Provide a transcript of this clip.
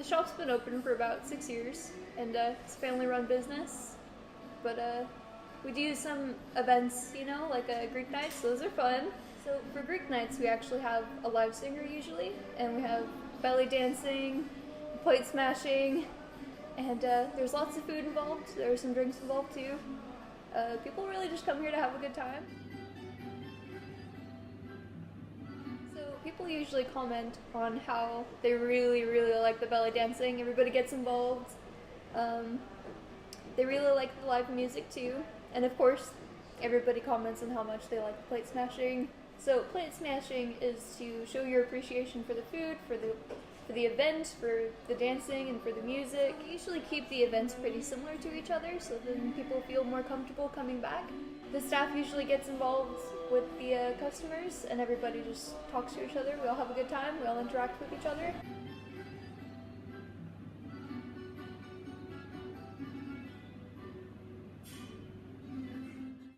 The shop's been open for about 6 years, and it's a family-run business. But we do some events, you know, like Greek nights. Those are fun. So for Greek nights, we actually have a live singer usually, and we have belly dancing, plate smashing, and there's lots of food involved. There are some drinks involved too. People really just come here to have a good time. So people usually comment on how they really, really like the belly dancing. Everybody gets involved. They really like the live music too. And of course, everybody comments on how much they like the plate smashing. So plate smashing is to show your appreciation for the food, for the event, for the dancing, and for the music. We usually keep the events pretty similar to each other so then people feel more comfortable coming back. The staff usually gets involved with the customers, and everybody just talks to each other. We all have a good time, we all interact with each other.